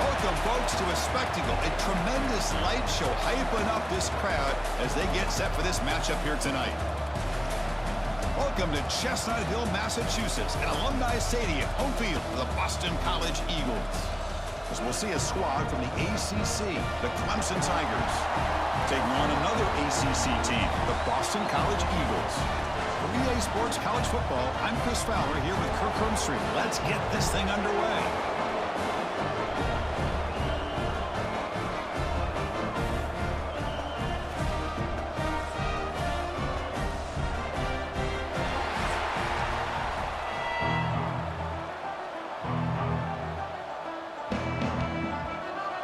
Welcome, folks, to a spectacle, a tremendous light show hyping up this crowd as they get set for this matchup here tonight. Welcome to Chestnut Hill, Massachusetts, and Alumni Stadium, home field for the Boston College Eagles. As we'll see a squad from the ACC, the Clemson Tigers, taking on another ACC team, the Boston College Eagles. For EA Sports College Football, I'm Chris Fowler here with Kirk Hermstreet. Let's get this thing underway.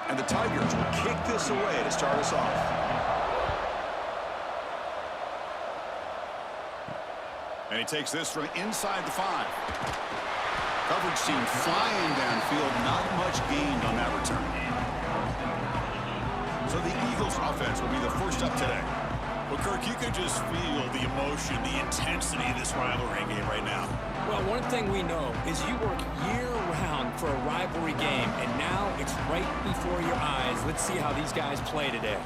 And the Tigers will kick this away to start us off. And he takes this from inside the 5. Coverage team flying downfield, not much gained on that return. So the Eagles offense will be the first up today. Well, Kirk, you can just feel the emotion, the intensity of this rivalry game right now. Well, one thing we know is you work year-round for a rivalry game, and now it's right before your eyes. Let's see how these guys play today.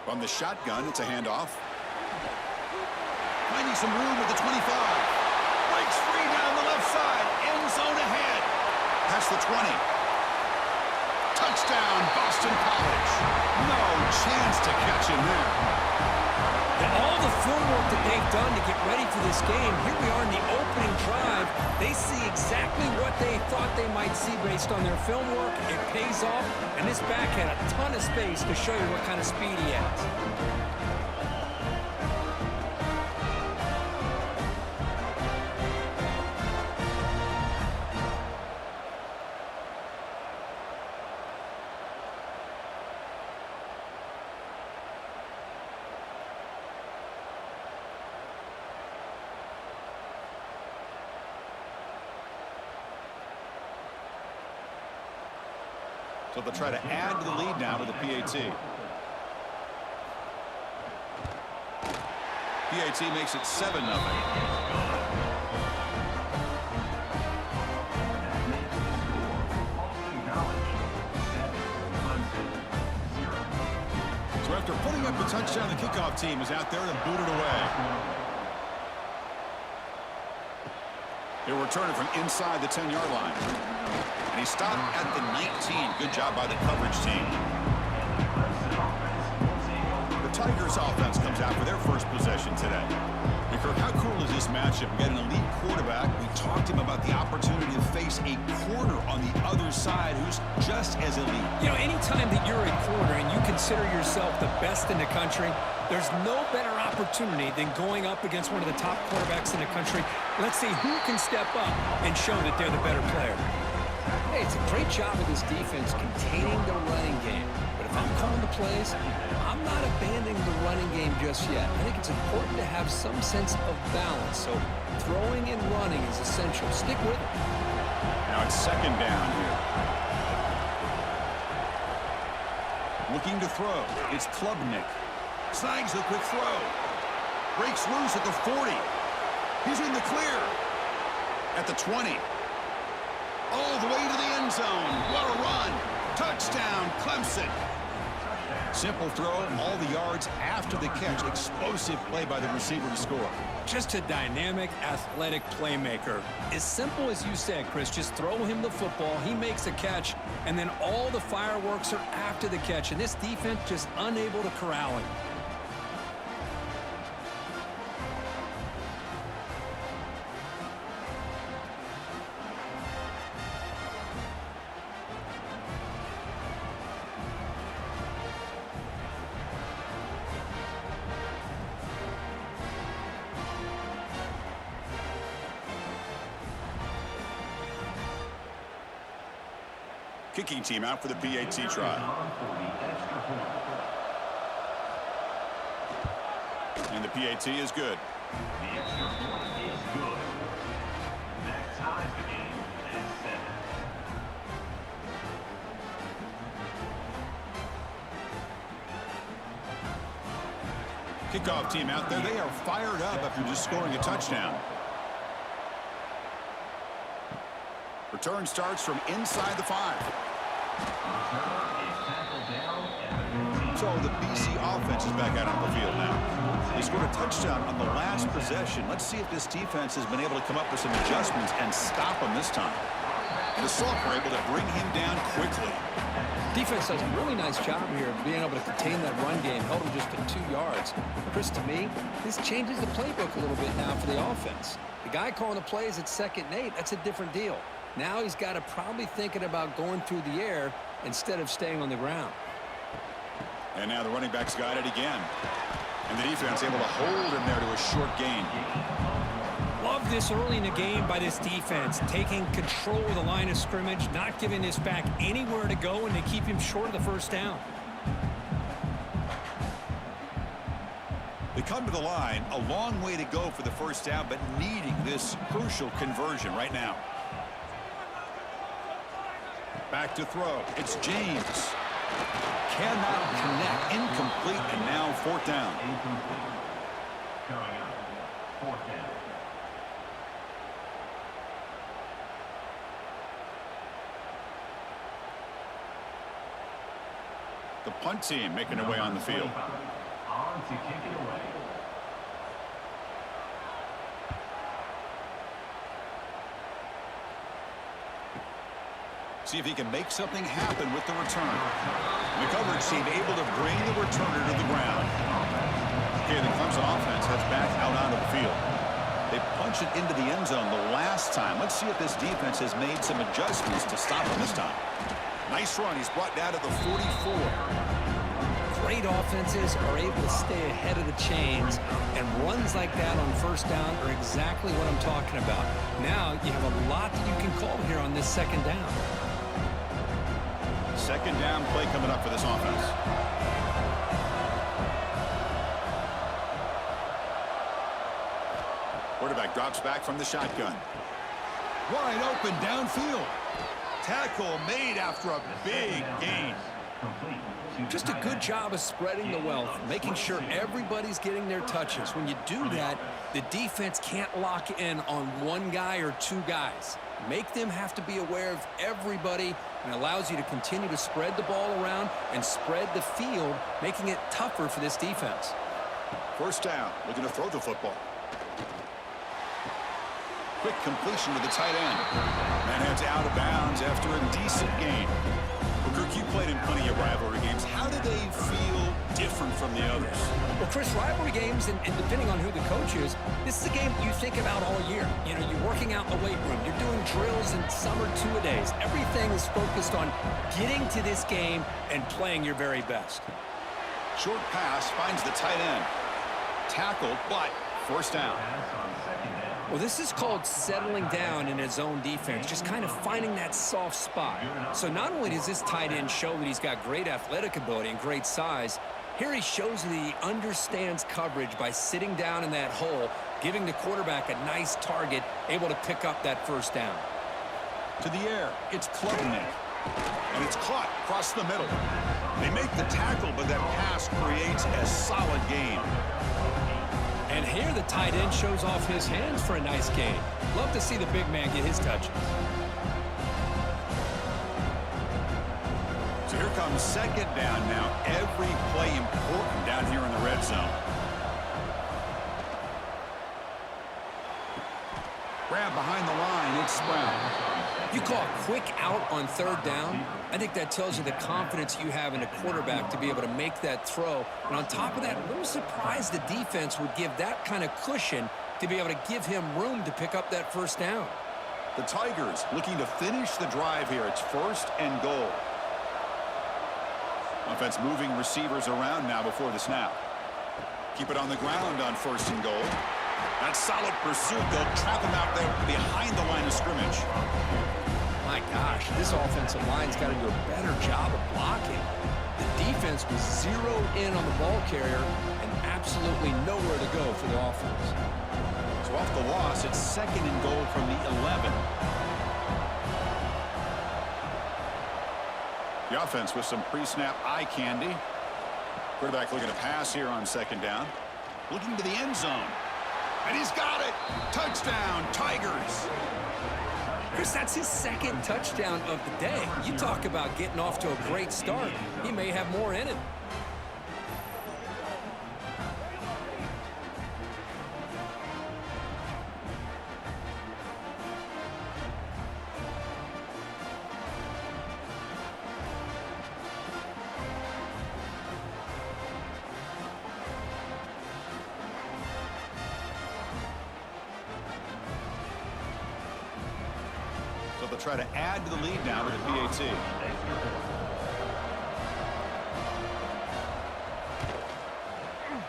From the shotgun, it's a handoff. Finding some room at the 25. Breaks free down the left side. End zone ahead. Past the 20. Touchdown, Boston College. No chance to catch him there. And all the film work that they've done to get ready for this game, here we are in the opening drive. They see exactly what they thought they might see based on their film work. It pays off, and this back had a ton of space to show you what kind of speed he has. So they'll try to add to the lead now with the PAT. PAT makes it 7-0. So after putting up the touchdown, the kickoff team is out there to boot it away. He'll return it from inside the 10-yard line. And he stopped at the 19. Good job by the coverage team. The Tigers offense comes out for their first possession today. Kirk, how cool is this matchup? We got an elite quarterback. We talked to him about the opportunity to face a corner on the other side who's just as elite. You know, anytime that you're a corner and you consider yourself the best in the country, there's no better opportunity than going up against one of the top quarterbacks in the country. Let's see who can step up and show that they're the better player. Hey, it's a great job of this defense containing the running game. But if I'm calling the plays, I'm not abandoning the running game just yet. I think it's important to have some sense of balance. So throwing and running is essential. Stick with it. Now it's second down here. Looking to throw. It's Klubnik. Snags the quick throw. Breaks loose at the 40. He's in the clear. At the 20. All the way to the end zone. What a run. Touchdown, Clemson. Simple throw, all the yards after the catch. Explosive play by the receiver to score. Just a dynamic, athletic playmaker. As simple as you said, Chris, just throw him the football, he makes a catch, and then all the fireworks are after the catch. And this defense just unable to corral him. Kicking team out for the PAT try. And the PAT is good. The extra point is good. That ties the game at 7. Kickoff team out there. They are fired up after just scoring a touchdown. Return starts from inside the 5. So the BC offense is back out on the field now. They scored a touchdown on the last possession. Let's see if this defense has been able to come up with some adjustments and stop them this time. And the Salk were able to bring him down quickly. Defense does a really nice job here of being able to contain that run game, held him just to 2 yards. Chris, to me, this changes the playbook a little bit now for the offense. The guy calling the plays at 2nd and 8, that's a different deal. Now he's got to probably thinking about going through the air instead of staying on the ground. And now the running back's got it again. And the defense able to hold him there to a short gain. Love this early in the game by this defense, taking control of the line of scrimmage, not giving this back anywhere to go, and they keep him short of the first down. They come to the line, a long way to go for the first down, but needing this crucial conversion right now. Back to throw. It's James. Cannot connect. Incomplete, and now 4th down. Coming up, 4th down. The punt team making their way on the field. On to kick it away. See if he can make something happen with the return. The coverage team able to bring the returner to the ground. Okay, the Clemson offense heads back out onto the field. They punch it into the end zone the last time. Let's see if this defense has made some adjustments to stop him this time. Nice run. He's brought down to the 44. Great offenses are able to stay ahead of the chains, and runs like that on first down are exactly what I'm talking about. Now you have a lot that you can call here on this 2nd down. 2nd down play coming up for this offense. Quarterback drops back from the shotgun. Wide open downfield. Tackle made after a big gain. Just a good job of spreading the wealth, making sure everybody's getting their touches. When you do that, the defense can't lock in on one guy or 2 guys. Make them have to be aware of everybody, and allows you to continue to spread the ball around and spread the field, making it tougher for this defense. 1st down, looking to throw the football. Quick completion to the tight end. That heads out of bounds after a decent gain. Well, Kirk, you played in plenty of rivalry games. How do they feel different from the others? Well, Chris, rivalry games, and depending on who the coach is, this is a game you think about all year. You know, you're working out in the weight room. You're doing drills and summer 2-a-days. Everything is focused on getting to this game and playing your very best. Short pass finds the tight end. Tackled, but 1st down. Well, this is called settling down in his own defense, just kind of finding that soft spot. So not only does this tight end show that he's got great athletic ability and great size, here he shows that he understands coverage by sitting down in that hole, giving the quarterback a nice target, able to pick up that 1st down. To the air, it's Klubnik. And it's caught across the middle. They make the tackle, but that pass creates a solid gain. And here the tight end shows off his hands for a nice gain. Love to see the big man get his touches. So here comes 2nd down now. Every play important down here in the red zone. Grab behind the line. It's Brown. You call a quick out on 3rd down. I think that tells you the confidence you have in a quarterback to be able to make that throw. And on top of that, a little surprised the defense would give that kind of cushion to be able to give him room to pick up that 1st down. The Tigers looking to finish the drive here. It's 1st and goal. Offense moving receivers around now before the snap. Keep it on the ground on 1st and goal. That solid pursuit. They'll trap him out there behind the line of scrimmage. My gosh, this offensive line's got to do a better job of blocking. The defense was zeroed in on the ball carrier and absolutely nowhere to go for the offense. So off the loss, it's 2nd and goal from the 11. The offense with some pre-snap eye candy. Quarterback looking to pass here on 2nd down. Looking to the end zone. And he's got it. Touchdown, Tigers. Chris, that's his second touchdown of the day. You talk about getting off to a great start. He may have more in it. So they'll try to add to the lead now with the PAT.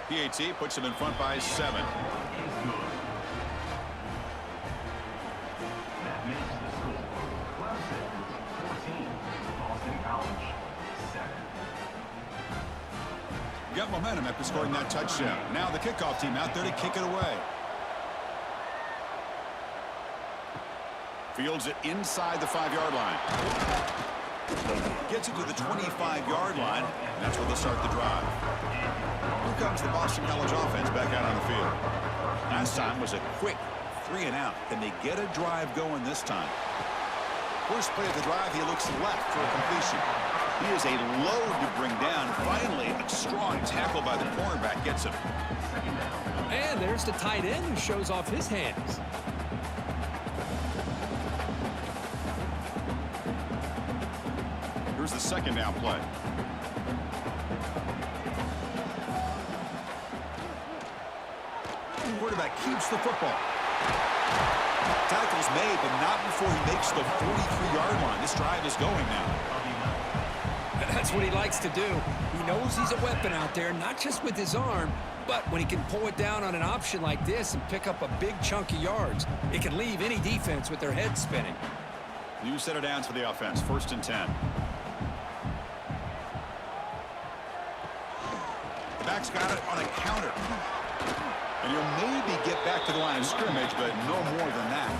PAT puts them in front by 7. That makes the score. Clemson 14, Boston College 7. Got momentum after scoring that touchdown. Now the kickoff team out there to kick it away. Fields it inside the 5-yard line. Gets it to the 25-yard line, and that's where they'll start the drive. Here comes the Boston College offense back out on the field. Last time was a quick 3 and out. Can they get a drive going this time? First play of the drive, he looks left for a completion. He is a load to bring down. Finally, a strong tackle by the cornerback gets him. And there's the tight end who shows off his hands. Here's the second down play. Quarterback keeps the football. Tackle's made, but not before he makes the 43-yard line. This drive is going now. That's what he likes to do. He knows he's a weapon out there, not just with his arm, but when he can pull it down on an option like this and pick up a big chunk of yards, it can leave any defense with their head spinning. New set of downs for the offense. 1st and 10. The back's got it on a counter. And you'll maybe get back to the line of scrimmage, but no more than that.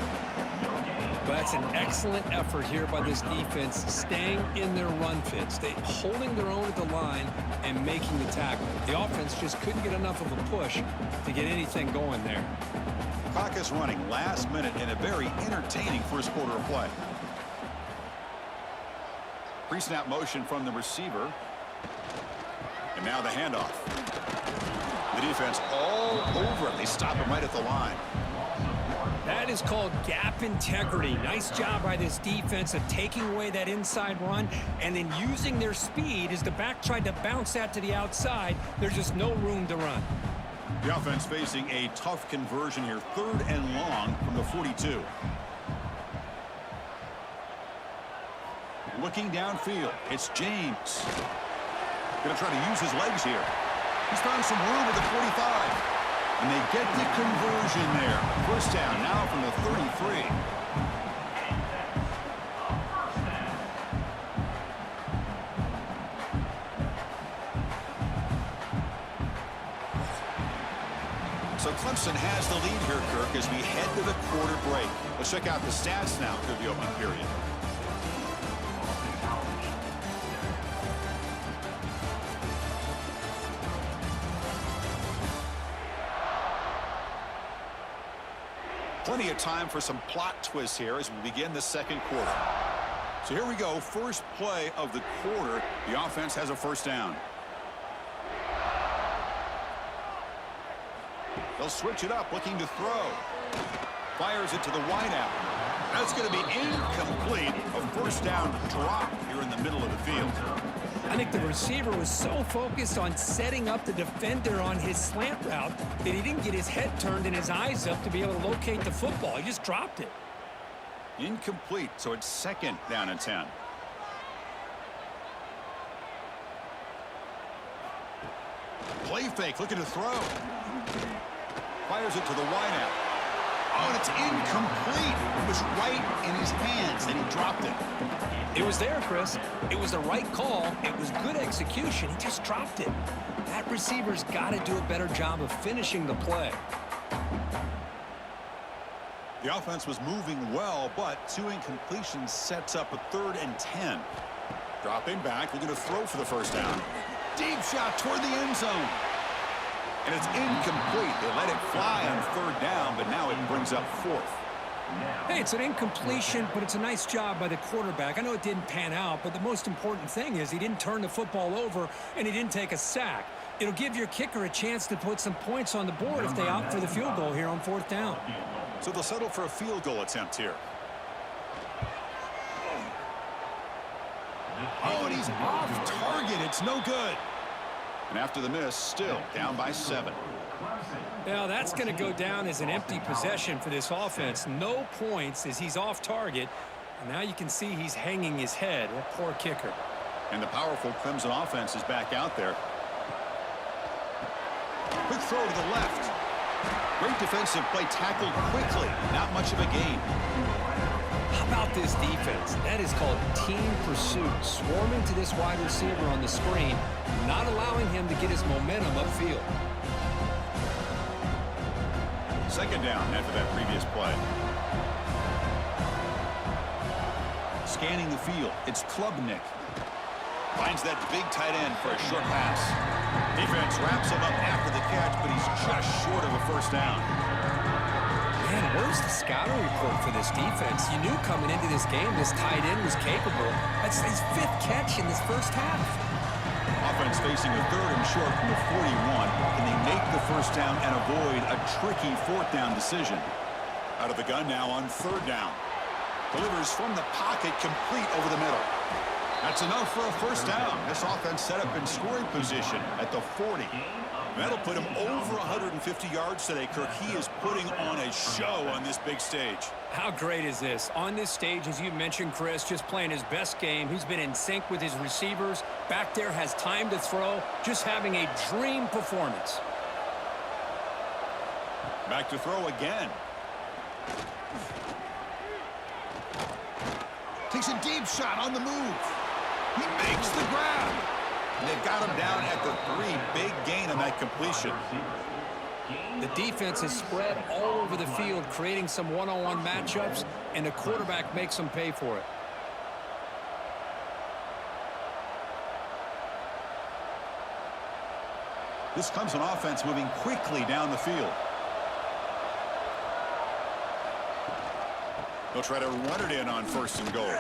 But that's an excellent effort here by this defense, staying in their run fits. They holding their own at the line and making the tackle. The offense just couldn't get enough of a push to get anything going there. Clock is running last minute in a very entertaining first quarter of play. Pre-snap motion from the receiver. And now the handoff. The defense all over it. They stop him right at the line. That is called gap integrity. Nice job by this defense of taking away that inside run and then using their speed as the back tried to bounce that to the outside. There's just no room to run. The offense facing a tough conversion here. 3rd and long from the 42. Looking downfield. It's James. Going to try to use his legs here. He's found some room at the 45. And they get the conversion there. First down now from the 33. So Clemson has the lead here, Kirk, as we head to the quarter break. Let's check out the stats now through the opening period. Plenty of time for some plot twists here as we begin the second quarter. So here we go. First play of the quarter. The offense has a first down. They'll switch it up, looking to throw. Fires it to the wideout. That's going to be incomplete. A first down drop here in the middle of the field. I think the receiver was so focused on setting up the defender on his slant route that he didn't get his head turned and his eyes up to be able to locate the football. He just dropped it. Incomplete, so it's 2nd down and 10. Play fake, looking to throw. Fires it to the wideout. Oh, and it's incomplete. It was right in his hands, and he dropped it. It was there, Chris. It was the right call. It was good execution. He just dropped it. That receiver's got to do a better job of finishing the play. The offense was moving well, but 2 incompletions sets up a 3rd and 10. Dropping back, looking to throw for the first down. Deep shot toward the end zone. And it's incomplete. They let it fly on 3rd down, but now it brings up 4th. Hey, it's an incompletion, but it's a nice job by the quarterback. I know it didn't pan out, but the most important thing is he didn't turn the football over and he didn't take a sack. It'll give your kicker a chance to put some points on the board if they opt for the field goal here on 4th down. So they'll settle for a field goal attempt here. Oh, and he's off target. It's no good. And after the miss, still down by 7. Now, that's going to go down as an empty possession for this offense. No points as he's off target. And now you can see he's hanging his head. A poor kicker. And the powerful Clemson offense is back out there. Quick throw to the left. Great defensive play, tackled quickly. Not much of a gain. How about this defense? That is called team pursuit. Swarming to this wide receiver on the screen, not allowing him to get his momentum upfield. 2nd down after that previous play. Scanning the field, it's Klubnik. Finds that big tight end for a short pass. Defense wraps him up after the catch, but he's just short of a 1st down. Man, where's the scouting report for this defense? You knew coming into this game this tight end was capable. That's his 5th catch in this 1st half. Offense facing a 3rd and short from the 41. Can they make the 1st down and avoid a tricky 4th down decision? Out of the gun now on 3rd down. Delivers from the pocket, complete over the middle. That's enough for a 1st down. This offense set up in scoring position at the 40. That'll put him over 150 yards today, Kirk. He is putting on a show on this big stage. How great is this? On this stage, as you mentioned, Chris, just playing his best game. He's been in sync with his receivers. Back there, has time to throw. Just having a dream performance. Back to throw again. Takes a deep shot on the move. He makes the grab. And they've got him down at the 3. Big gain on that completion. The defense is spread all over the field, creating some one-on-one matchups, and the quarterback makes them pay for it. This Clemson offense moving quickly down the field. They'll try to run it in on 1st and goal.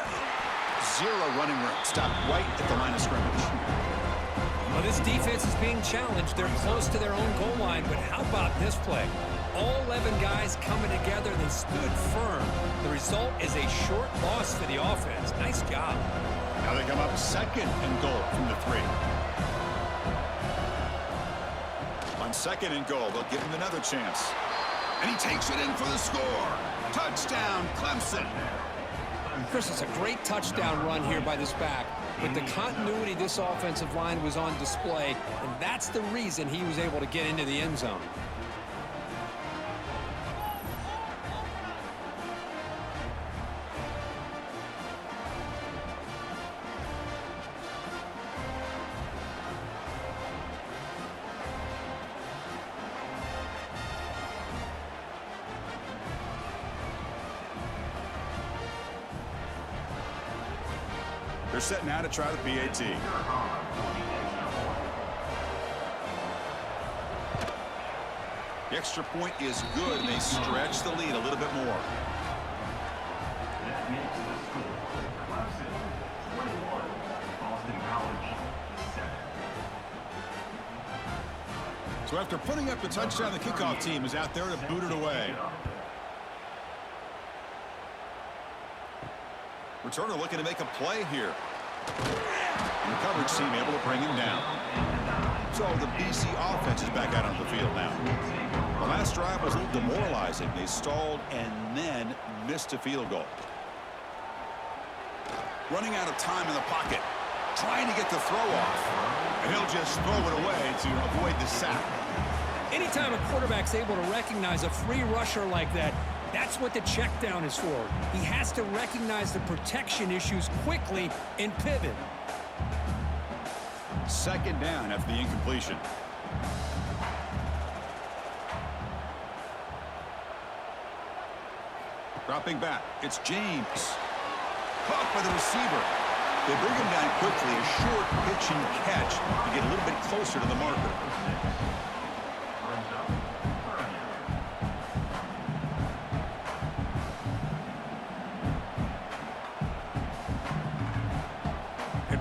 0 running room. Stopped right at the line of scrimmage. Well, this defense is being challenged. They're close to their own goal line, but how about this play? All 11 guys coming together. They stood firm. The result is a short loss for the offense. Nice job. Now they come up 2nd and goal from the 3. On 2nd and goal, they'll give him another chance. And he takes it in for the score. Touchdown, Clemson. Chris, it's a great touchdown run here by this back. But the continuity of this offensive line was on display, and that's the reason he was able to get into the end zone. They're set now to try the PAT. The extra point is good, and they stretch the lead a little bit more. That makes the score. Clemson 21, Boston College 7. So after putting up the touchdown, the kickoff team is out there to boot it away. Returner looking to make a play here. And the coverage team able to bring him down. So the BC offense is back out on the field now. The last drive was a little demoralizing. They stalled and then missed a field goal. Running out of time in the pocket. Trying to get the throw off. And he'll just throw it away to avoid the sack. Anytime a quarterback's able to recognize a free rusher like that, that's what the check down is for. He has to recognize the protection issues quickly and pivot. 2nd down after the incompletion. Dropping back, it's James. Caught by the receiver. They bring him down quickly, a short pitch and catch to get a little bit closer to the marker.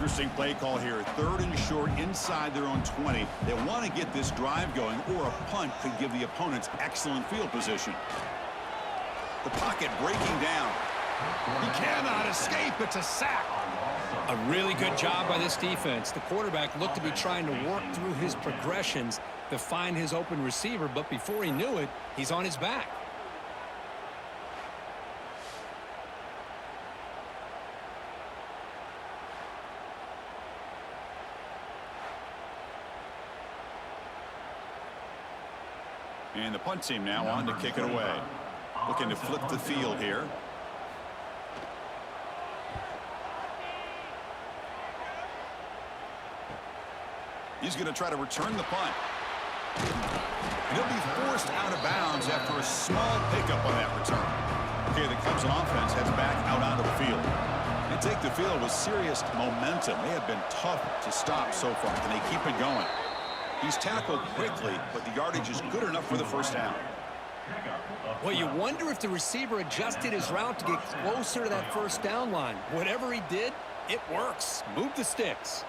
Interesting play call here. 3rd and short inside their own 20. They want to get this drive going, or a punt could give the opponents excellent field position. The pocket breaking down. He cannot escape. It's a sack. A really good job by this defense. The quarterback looked to be trying to work through his progressions to find his open receiver, but before he knew it, he's on his back. And the punt team now on to kick it away. Looking to flip the field here. He's going to try to return the punt. And he'll be forced out of bounds after a small pickup on that return. Okay, the Clemson offense heads back out onto the field. They take the field with serious momentum. They have been tough to stop so far. Can they keep it going? He's tackled quickly, but the yardage is good enough for the first down. Well, you wonder if the receiver adjusted his route to get closer to that first down line. Whatever he did, it works. Move the sticks.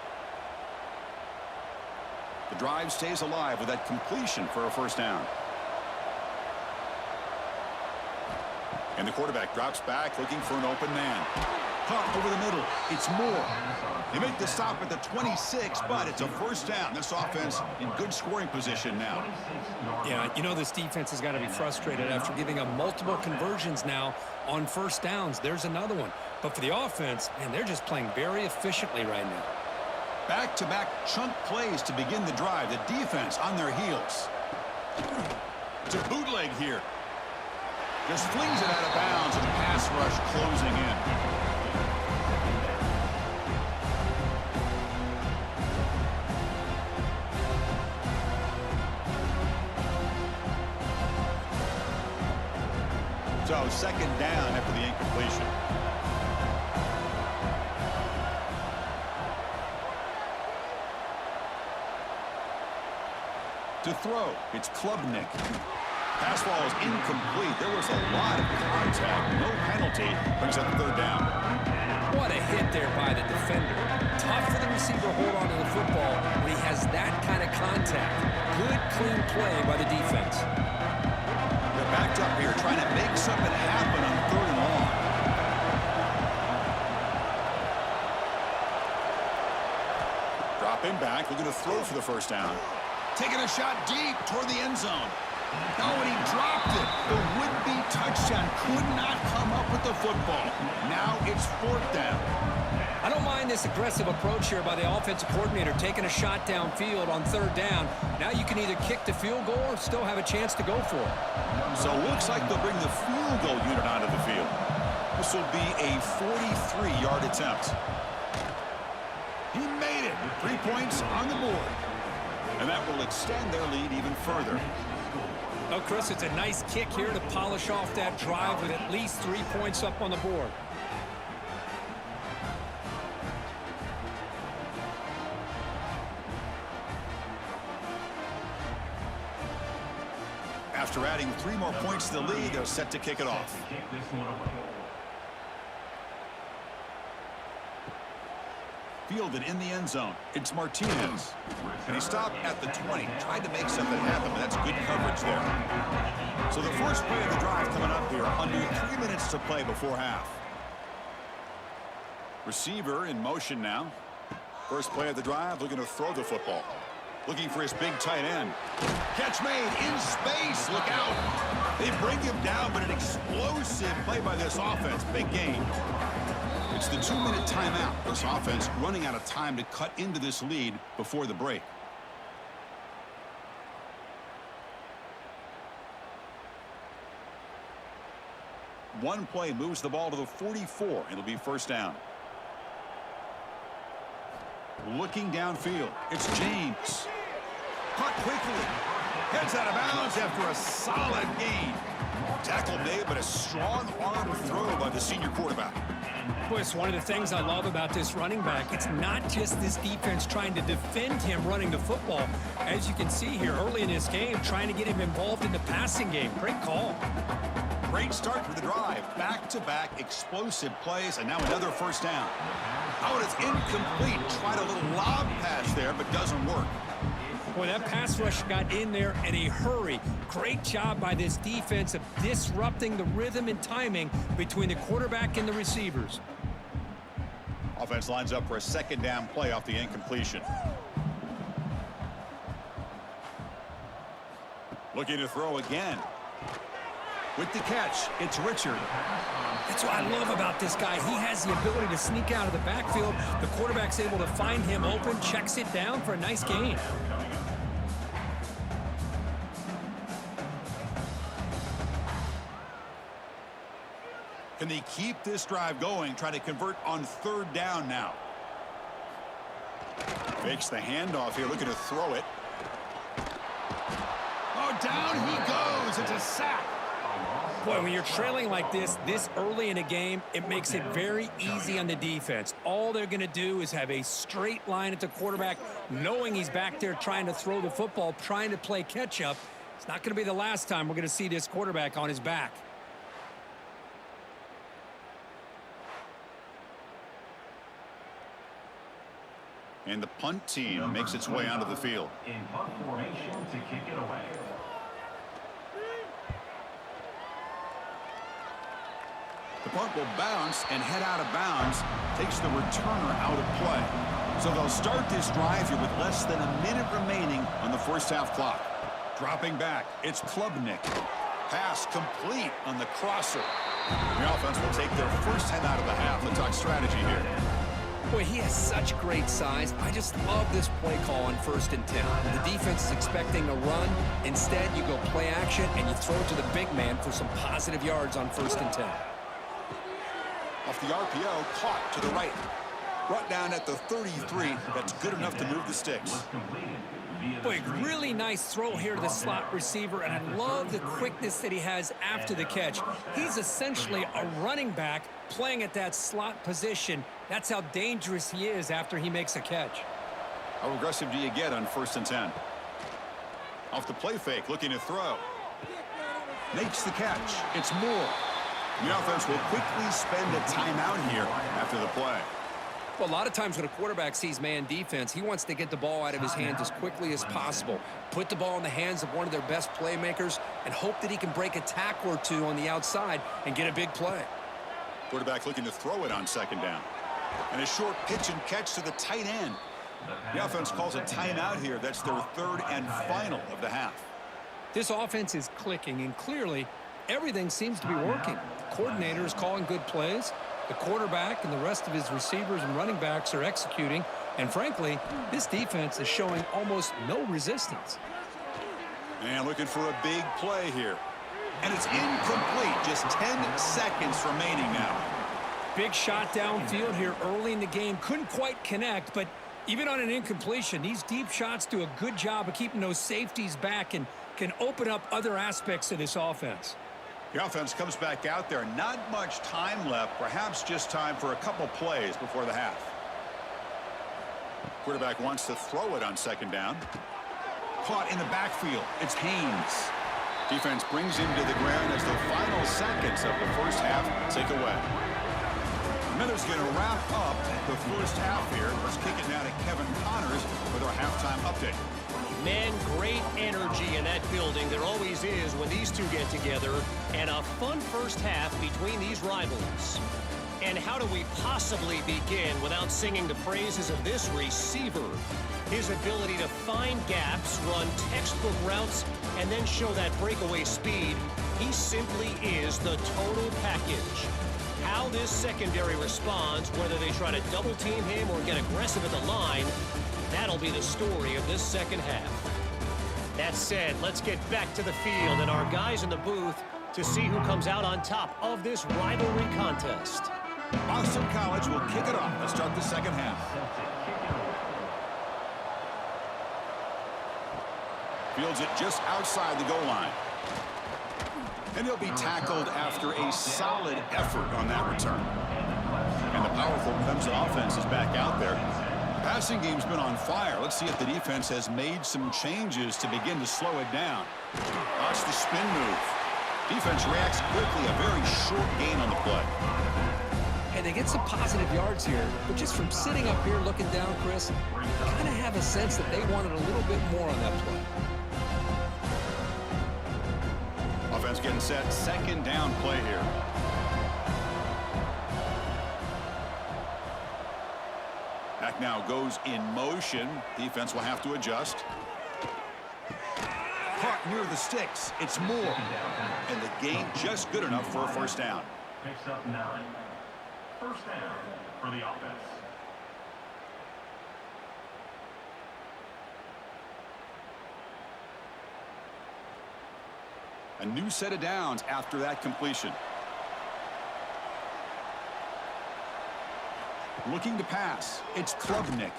The drive stays alive with that completion for a first down. And the quarterback drops back looking for an open man. Caught over the middle. It's Moore. They make the stop at the 26, but it's a first down. This offense in good scoring position now. Yeah, you know this defense has got to be frustrated after giving up multiple conversions now on first downs. There's another one. But for the offense, man, they're just playing very efficiently right now. Back-to-back chunk plays to begin the drive. The defense on their heels. To bootleg here. Just flings it out of bounds and pass rush closing in. So second down after the incompletion. To throw, it's Klubnik. Pass ball is incomplete. There was a lot of contact. No penalty. Brings up the third down. What a hit there by the defender. Tough for the receiver to hold on to the football when he has that kind of contact. Good, clean play by the defense. They're backed up here trying to make something happen on 3rd and long. Dropping back, looking to throw for the first down. Taking a shot deep toward the end zone. Oh, and he dropped it. The would-be touchdown could not come up with the football. Now it's 4th down. I don't mind this aggressive approach here by the offensive coordinator, taking a shot downfield on 3rd down. Now you can either kick the field goal or still have a chance to go for it. So it looks like they'll bring the field goal unit onto the field. This will be a 43-yard attempt. He made it. 3 points on the board. And that will extend their lead even further. Oh, Chris, it's a nice kick here to polish off that drive with at least 3 points up on the board. After adding 3 more points to the lead, they're set to kick it off. Fielded in the end zone. It's Martinez. And he stopped at the 20. Tried to make something happen, but that's good coverage there. So the first play of the drive coming up here. Under 3 minutes to play before half. Receiver in motion now. First play of the drive, looking to throw the football. Looking for his big tight end. Catch made in space. Look out. They bring him down, but an explosive play by this offense. Big gain. It's the 2-minute timeout. This offense running out of time to cut into this lead before the break. One play moves the ball to the 44. It'll be first down. Looking downfield. It's James. Caught quickly. Heads out of bounds after a solid gain. Tackle made, but a strong arm throw by the senior quarterback. Boy, it's one of the things I love about this running back. It's not just this defense trying to defend him running the football. As you can see here early in this game, trying to get him involved in the passing game. Great call. Great start for the drive. Back-to-back explosive plays, and now another first down. Oh, and it's incomplete. Tried a little lob pass there, but doesn't work. Boy, that pass rush got in there in a hurry. Great job by this defense of disrupting the rhythm and timing between the quarterback and the receivers. Offense lines up for a second down play off the incompletion. Looking to throw again. With the catch, it's Richard. That's what I love about this guy. He has the ability to sneak out of the backfield. The quarterback's able to find him open, checks it down for a nice gain. Can they keep this drive going? Try to convert on third down now. Fakes the handoff here, looking to throw it. Oh, down he goes. It's a sack. Boy, when you're trailing like this early in a game, it makes it very easy on the defense. All they're going to do is have a straight line at the quarterback, knowing he's back there trying to throw the football, trying to play catch-up. It's not going to be the last time we're going to see this quarterback on his back. And the punt team makes its way onto the field. In punt formation to kick it away. The punt will bounce and head out of bounds. Takes the returner out of play. So they'll start this drive here with less than a minute remaining on the first half clock. Dropping back, it's Klubnik. Pass complete on the crosser. The offense will take their first head out of the half. Let's talk strategy here. Boy, he has such great size. I just love this play call on 1st and 10. The defense is expecting a run. Instead, you go play action, and you throw it to the big man for some positive yards on 1st and 10. Off the RPO, caught to the right. Brought down at the 33. That's good enough to move the sticks. Boy, really nice throw here to the slot receiver, and I love the quickness that he has after the catch. He's essentially a running back playing at that slot position. That's how dangerous he is after he makes a catch. How aggressive do you get on 1st and 10? Off the play fake, looking to throw. Makes the catch. It's Moore. The offense will quickly spend a timeout here after the play. Well, a lot of times when a quarterback sees man defense, he wants to get the ball out of his hands as quickly as possible, put the ball in the hands of one of their best playmakers, and hope that he can break a tackle or two on the outside and get a big play. Quarterback looking to throw it on 2nd down. And a short pitch and catch to the tight end. The offense calls a timeout here. That's their 3rd and final of the half. This offense is clicking, and clearly everything seems to be working. The coordinator is calling good plays. The quarterback and the rest of his receivers and running backs are executing. And frankly, this defense is showing almost no resistance. And looking for a big play here. And it's incomplete. Just 10 seconds remaining now. Big shot downfield here early in the game. Couldn't quite connect, but even on an incompletion, these deep shots do a good job of keeping those safeties back and can open up other aspects of this offense. The offense comes back out there. Not much time left. Perhaps just time for a couple plays before the half. Quarterback wants to throw it on 2nd down. Caught in the backfield. It's Haynes. Defense brings him to the ground as the final seconds of the first half tick away. Miller's going to wrap up the first half here. Let's kick it now to Kevin Connors with our halftime update. Man, great energy in that building. There always is when these two get together. And a fun first half between these rivals. And how do we possibly begin without singing the praises of this receiver? His ability to find gaps, run textbook routes, and then show that breakaway speed. He simply is the total package. How this secondary responds, whether they try to double team him or get aggressive at the line, that'll be the story of this second half. That said, let's get back to the field and our guys in the booth to see who comes out on top of this rivalry contest. Boston College will kick it off to start the second half. Fields it just outside the goal line. And he'll be tackled after a solid effort on that return. And the powerful Clemson offense is back out there. The passing game's been on fire. Let's see if the defense has made some changes to begin to slow it down. Watch the spin move. Defense reacts quickly. A very short gain on the play. And they get some positive yards here, but just from sitting up here looking down, Chris, you kind of have a sense that they wanted a little bit more on that play. Offense getting set. Second down play here. Back now goes in motion. Defense will have to adjust. Caught near the sticks. It's Moore. And the gain just good enough for a first down. Picks up 9. First down for the offense. A new set of downs after that completion. Looking to pass. It's Klubnik.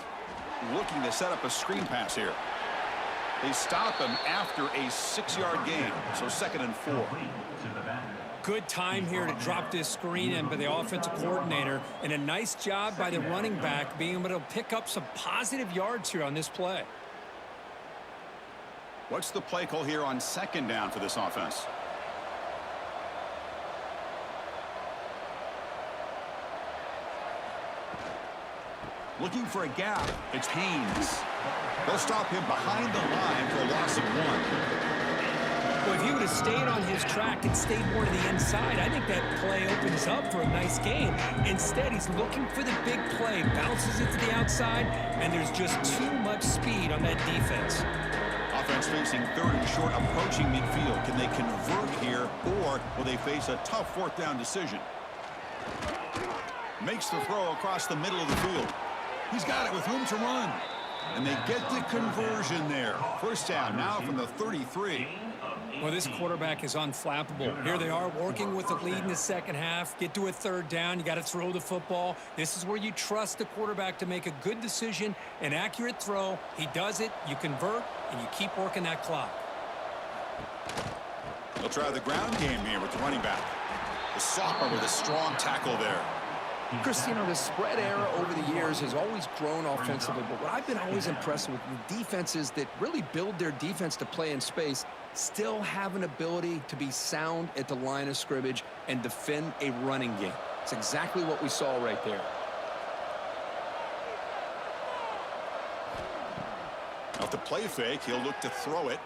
Looking to set up a screen pass here. They stop him after a 6-yard gain. So 2nd and 4. Good time here to drop this screen in by the offensive coordinator. And a nice job by the running back being able to pick up some positive yards here on this play. What's the play call here on 2nd down for this offense? Looking for a gap. It's Haynes. They'll stop him behind the line for a loss of 1. Well, if he would have stayed on his track and stayed more to the inside, I think that play opens up for a nice gain. Instead, he's looking for the big play, bounces it to the outside, and there's just too much speed on that defense. Offense facing 3rd and short, approaching midfield. Can they convert here, or will they face a tough 4th down decision? Makes the throw across the middle of the field. He's got it with room to run. And they get the conversion there. First down now from the 33. Well, this quarterback is unflappable. Here they are working with the lead in the second half. Get to a 3rd down. You got to throw the football. This is where you trust the quarterback to make a good decision, an accurate throw. He does it. You convert, and you keep working that clock. They'll try the ground game here with the running back. The sophomore with a strong tackle there. Chris, you know, the spread era over the years has always grown offensively, but what I've been always impressed with defenses that really build their defense to play in space still have an ability to be sound at the line of scrimmage and defend a running game. It's exactly what we saw right there. Off the play fake, he'll look to throw it.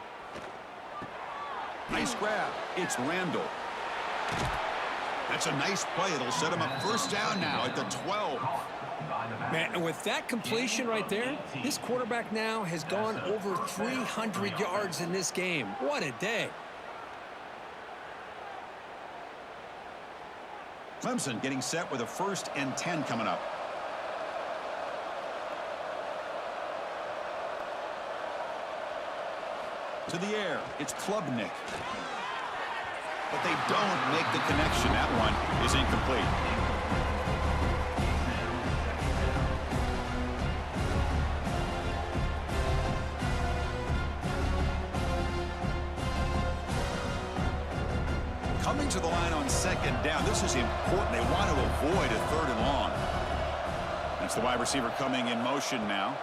Nice grab. It's Randall. That's a nice play. It'll set him up first down now at the 12. Man, and with that completion right there, this quarterback now has gone over 300 yards in this game. What a day. Clemson getting set with a 1st and 10 coming up. To the air, it's Klubnik. But they don't make the connection. That one is incomplete. Coming to the line on 2nd down. This is important. They want to avoid a 3rd and long. That's the wide receiver coming in motion now.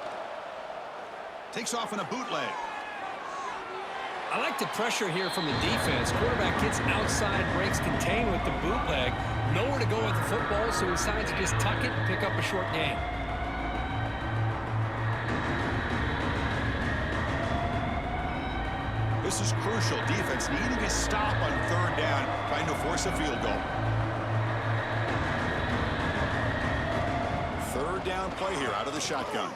Takes off in a bootleg. I like the pressure here from the defense. Quarterback gets outside, breaks contained with the bootleg. Nowhere to go with the football, so he decides to just tuck it and pick up a short gain. This is crucial. Defense needing a stop on 3rd down, trying to force a field goal. 3rd down play here out of the shotgun.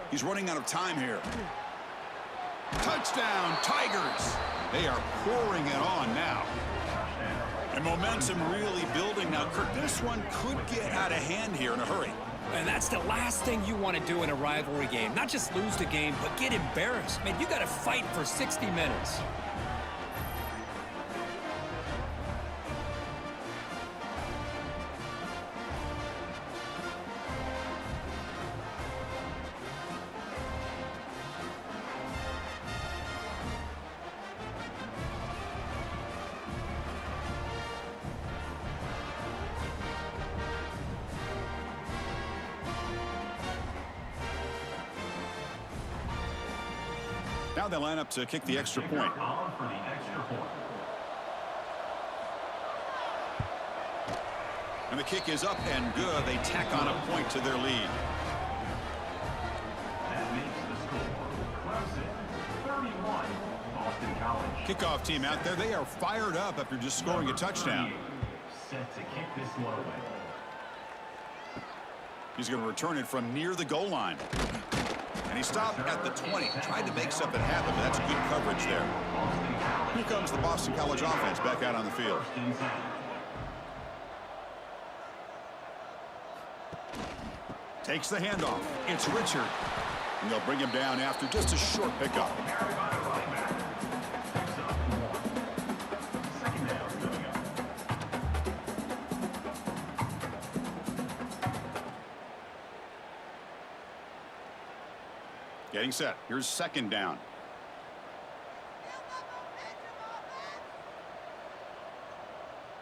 He's running out of time here. Touchdown, Tigers. They are pouring it on now. And momentum really building now. Kirk, this one could get out of hand here in a hurry. And that's the last thing you want to do in a rivalry game. Not just lose the game, but get embarrassed. Man, you got to fight for 60 minutes. Now they line up to kick the extra point. On for the extra point. And the kick is up and good. They tack on a point to their lead. That makes the score Clemson 31, Boston College. Kickoff team out there. They are fired up after just scoring a touchdown. Set to kick this one away. He's going to return it from near the goal line. And he stopped at the 20. Tried to make something happen, but that's good coverage there. Here comes the Boston College offense back out on the field. Takes the handoff. It's Richard. And they'll bring him down after just a short pickup. Getting set. Here's second down.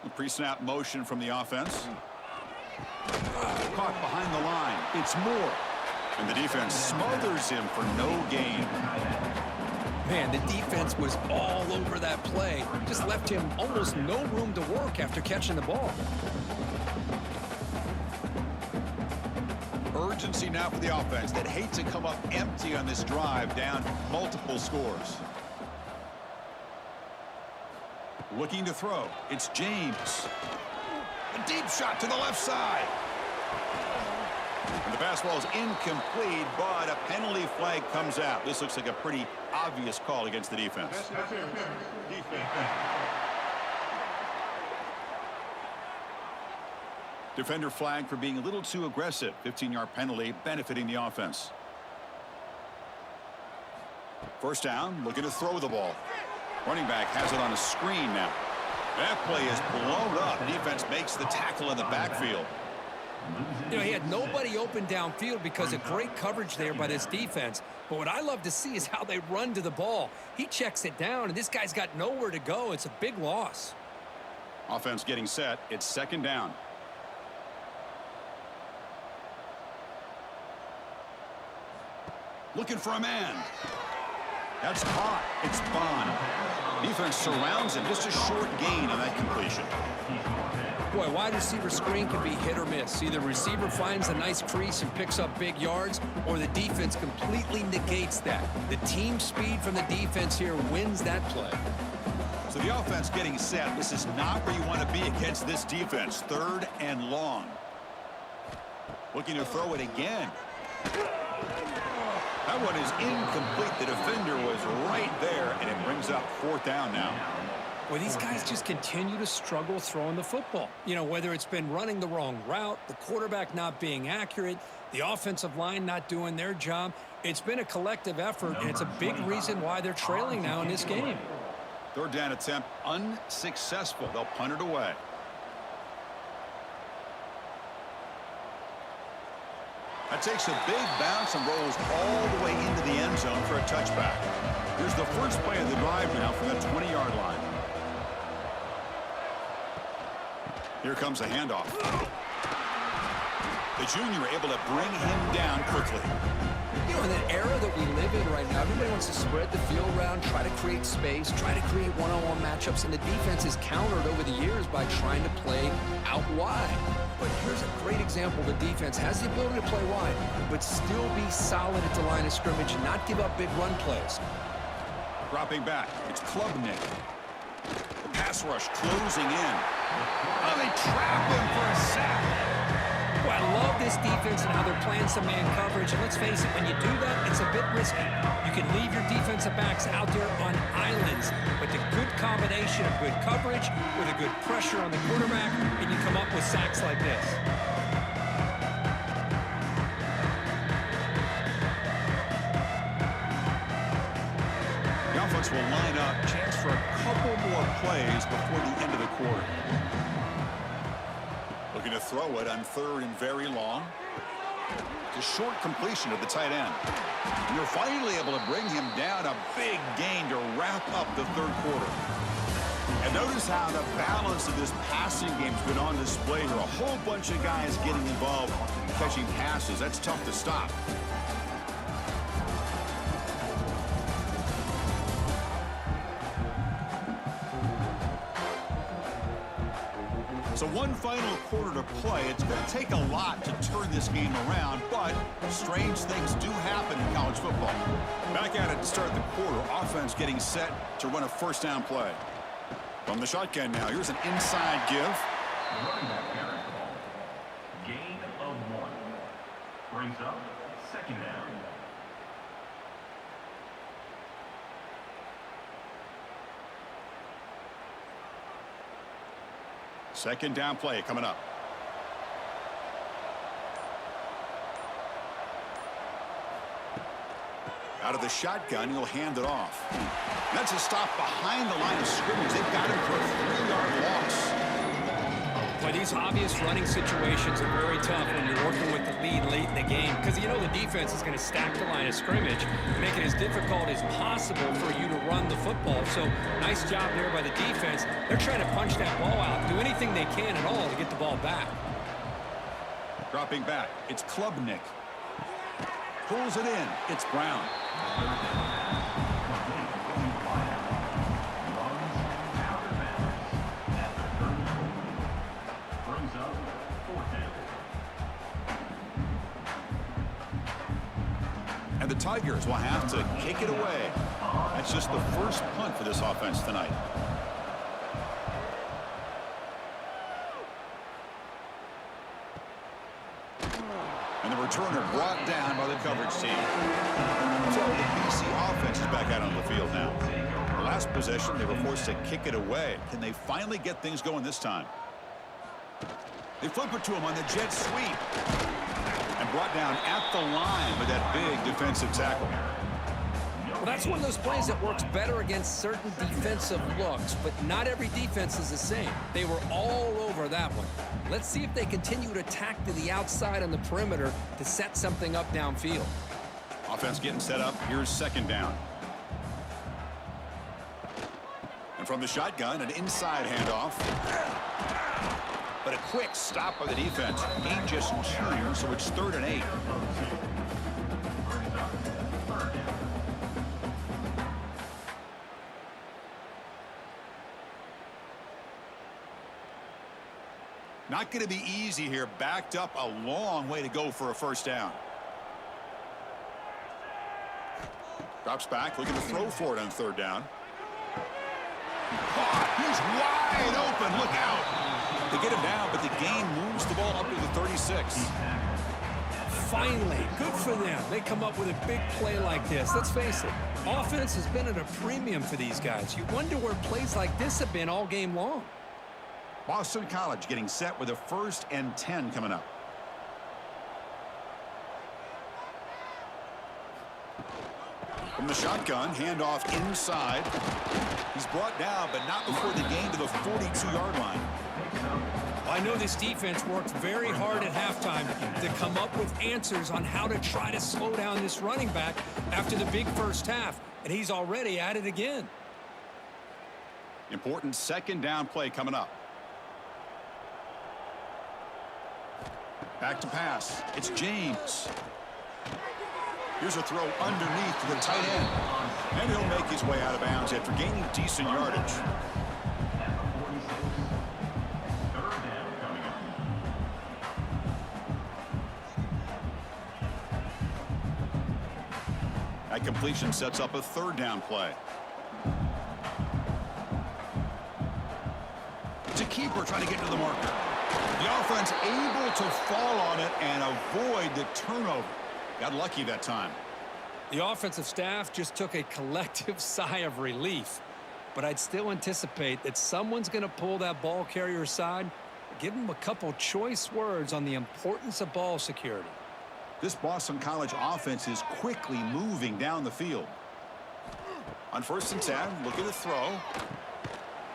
A pre-snap motion from the offense. Caught behind the line. It's Moore. And the defense smothers him for no gain. Man, the defense was all over that play. Just left him almost no room to work after catching the ball. Urgency now for the offense that hate to come up empty on this drive, down multiple scores. Looking to throw. It's James. A deep shot to the left side. And the pass ball is incomplete, but a penalty flag comes out. This looks like a pretty obvious call against the defense. Defender flag for being a little too aggressive. 15-yard penalty benefiting the offense. First down, looking to throw the ball. Running back has it on a screen now. That play is blown up. Defense makes the tackle in the backfield. You know, he had nobody open downfield because of great coverage there by this defense. But what I love to see is how they run to the ball. He checks it down, and this guy's got nowhere to go. It's a big loss. Offense getting set. It's second down. Looking for a man. That's caught. It's Bond. Defense surrounds him. Just a short gain on that completion. Boy, wide receiver screen can be hit or miss. Either receiver finds a nice crease and picks up big yards, or the defense completely negates that. The team speed from the defense here wins that play. So the offense getting set. This is not where you want to be against this defense. Third and long. Looking to throw it again. That one is incomplete. The defender was right there, and it brings up fourth down now. Well, these guys just continue to struggle throwing the football. You know, whether it's been running the wrong route, the quarterback not being accurate, the offensive line not doing their job. It's been a collective effort, and it's a big reason why they're trailing now in this game. Third down attempt unsuccessful. They'll punt it away. That takes a big bounce and rolls all the way into the end zone for a touchback. Here's the first play of the drive now from the 20-yard line. Here comes a handoff. The junior able to bring him down quickly. You know, in the era that we live in right now, everybody wants to spread the field around, try to create space, try to create one-on-one matchups, and the defense is countered over the years by trying to play out wide. But here's a great example. The defense has the ability to play wide, but still be solid at the line of scrimmage and not give up big run plays. Dropping back, it's Klubnik. The pass rush closing in. Oh, they trap him for a sack. Well, I love this defense and how they're playing some man coverage. And let's face it, when you do that, it's a bit risky. You can leave your defensive backs out there on islands, but the good combination of good coverage with a good pressure on the quarterback, and you come up with sacks like this. The offense will line up. Chance for a couple more plays before the end of the quarter. Looking to throw it on third and very long. It's a short completion of the tight end. And you're finally able to bring him down. A big gain to wrap up the third quarter. And notice how the balance of this passing game's been on display here. A whole bunch of guys getting involved catching passes. That's tough to stop. So one final quarter to play. It's going to take a lot to turn this game around, but strange things do happen in college football. Back at it to start the quarter. Offense getting set to run a first down play. From the shotgun now, here's an inside give. Running back carry ball. Gain of 1. Brings up second down. Second down play coming up. Out of the shotgun, he'll hand it off. That's a stop behind the line of scrimmage. They've got him for a 3-yard loss. Well, these obvious running situations are very tough when you're working with the lead late in the game because you know the defense is going to stack the line of scrimmage, make it as difficult as possible for you to run the football. So nice job there by the defense. They're trying to punch that ball out, do anything they can at all to get the ball back. Dropping back, it's Klubnik. Pulls it in, it's Brown. And the Tigers will have to kick it away. That's just the first punt for this offense tonight. And the returner brought down by the coverage team. So the BC offense is back out on the field now. The last possession, they were forced to kick it away. Can they finally get things going this time? They flip it to him on the jet sweep. And brought down at the line with that big defensive tackle. Well, that's one of those plays that works better against certain defensive looks, but not every defense is the same. They were all over that one. Let's see if they continue to attack to the outside on the perimeter to set something up downfield. Offense getting set up. Here's second down. And from the shotgun, an inside handoff. But a quick stop by the defense. Gain just 2, so it's 3rd and 8. Not going to be easy here. Backed up a long way to go for a first down. Drops back, looking to throw for it on 3rd down. Caught. He's wide open. Look out. They get him down, but the gain moves the ball up to the 36. Finally, good for them. They come up with a big play like this. Let's face it, offense has been at a premium for these guys. You wonder where plays like this have been all game long. Boston College getting set with a 1st and 10 coming up. From the shotgun, handoff inside. He's brought down, but not before the gain to the 42-yard line. I know this defense worked very hard at halftime to come up with answers on how to try to slow down this running back after the big first half, and he's already at it again. Important second down play coming up. Back to pass. It's James. Here's a throw underneath to the tight end. And he'll make his way out of bounds after gaining decent yardage. That completion sets up a 3rd down play. It's a keeper trying to get to the marker. The offense able to fall on it and avoid the turnover. Got lucky that time. The offensive staff just took a collective sigh of relief. But I'd still anticipate that someone's going to pull that ball carrier aside, give him a couple choice words on the importance of ball security. This Boston College offense is quickly moving down the field. On 1st and 10, look at the throw.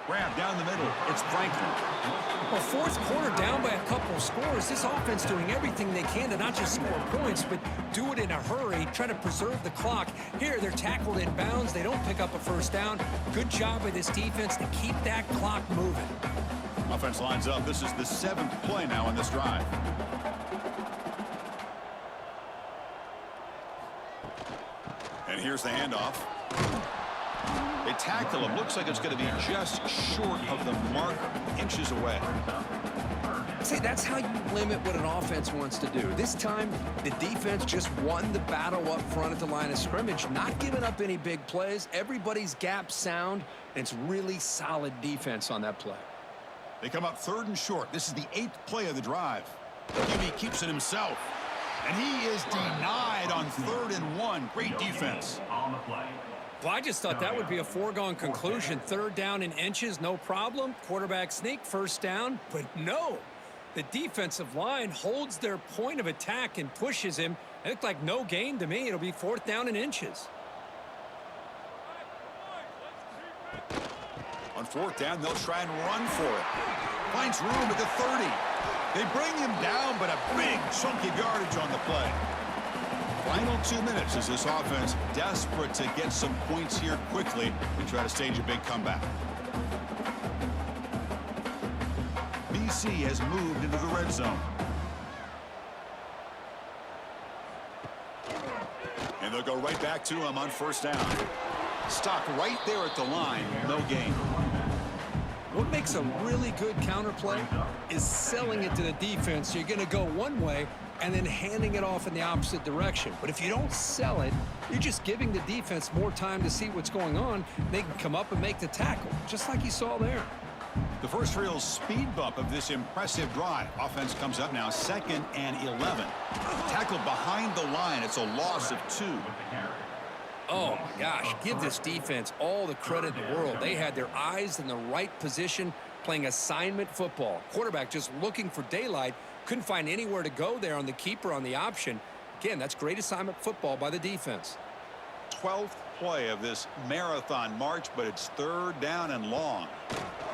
Grab down the middle. It's Franklin. Well, 4th quarter down by a couple of scores. This offense doing everything they can to not just score points, but do it in a hurry, try to preserve the clock. Here, they're tackled in bounds. They don't pick up a first down. Good job by this defense to keep that clock moving. Offense lines up. This is the 7th play now on this drive. And here's the handoff. They tackle him. Looks like it's going to be just short of the marker, inches away. I'd say that's how you limit what an offense wants to do. This time, the defense just won the battle up front at the line of scrimmage, not giving up any big plays. Everybody's gap sound, and it's really solid defense on that play. They come up 3rd and short. This is the 8th play of the drive. QB keeps it himself. And he is denied on 3rd and 1. Great defense. On the play. Well, I just thought that would be a foregone conclusion. 3rd down in inches, no problem. Quarterback sneak, 1st down. But no, the defensive line holds their point of attack and pushes him. It looked like no gain to me. It'll be 4th down in inches. On 4th down, they'll try and run for it. Finds room at the 30. They bring him down, but a big chunk of yardage on the play. Final 2 minutes as this offense desperate to get some points here quickly and try to stage a big comeback. BC has moved into the red zone. And they'll go right back to him on 1st down. Stopped right there at the line. No gain. What makes a really good counterplay is selling it to the defense. So you're going to go one way and then handing it off in the opposite direction. But if you don't sell it, you're just giving the defense more time to see what's going on. They can come up and make the tackle, just like you saw there. The first real speed bump of this impressive drive. Offense comes up now 2nd and 11. Tackled behind the line. It's a loss of 2. Oh, my gosh. Give this defense all the credit in the world. They had their eyes in the right position playing assignment football. Quarterback just looking for daylight. Couldn't find anywhere to go there on the keeper on the option. Again, that's great assignment football by the defense. 12th play of this marathon march, but it's 3rd down and long.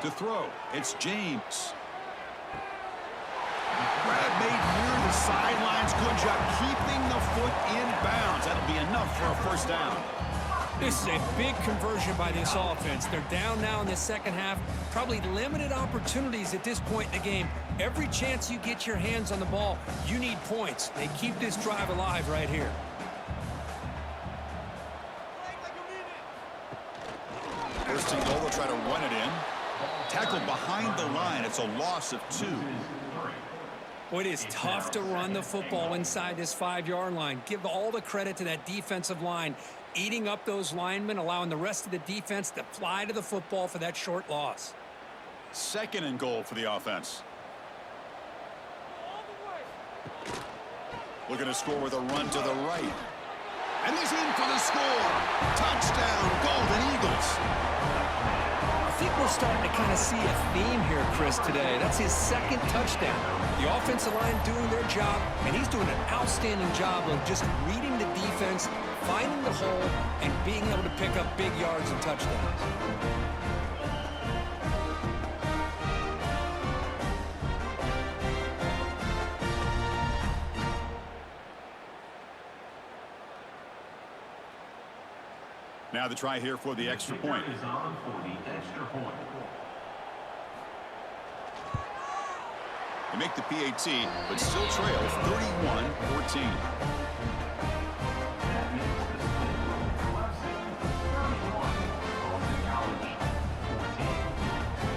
To throw, it's James. Grab made near the sidelines. Good job keeping the foot in bounds. That'll be enough for a 1st down. This is a big conversion by this offense. They're down now in the 2nd half. Probably limited opportunities at this point in the game. Every chance you get your hands on the ball, you need points. They keep this drive alive right here. First and goal, they'll try to run it in. Tackled behind the line. It's a loss of 2. Well, it is tough to run the football inside this 5-yard line. Give all the credit to that defensive line, eating up those linemen, allowing the rest of the defense to fly to the football for that short loss. 2nd and goal for the offense. Looking to score with a run to the right. And he's in for the score. Touchdown, Golden Eagles. I think we're starting to kind of see a theme here, Chris, today. That's his 2nd touchdown. The offensive line doing their job, and he's doing an outstanding job of just reading the defense, finding the hole, and being able to pick up big yards and touchdowns. Now the try here for the extra point. Is on for the extra point. They make the PAT, but still trail 31-14. That makes the score Clemson 31,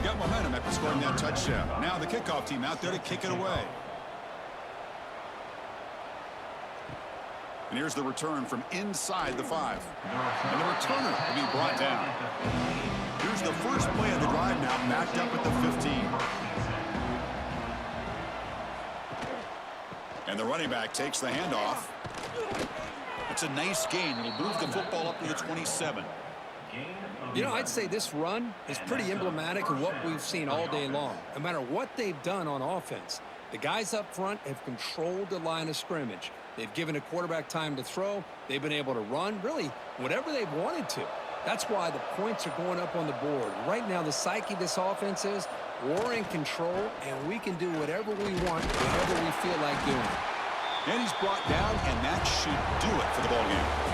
Got momentum after scoring that touchdown. Now the kickoff team out there to kick it away. And here's the return from inside the 5. And the returner will be brought down. Here's the first play of the drive now, backed up at the 15. And the running back takes the handoff. It's a nice gain. It'll move the football up to the 27. You know, I'd say this run is pretty emblematic of what we've seen all day long. No matter what they've done on offense, the guys up front have controlled the line of scrimmage. They've given a quarterback time to throw. They've been able to run, really, whatever they've wanted to. That's why the points are going up on the board. Right now, the psyche of this offense is we're in control, and we can do whatever we want, whatever we feel like doing. And he's brought down, and that should do it for the ballgame.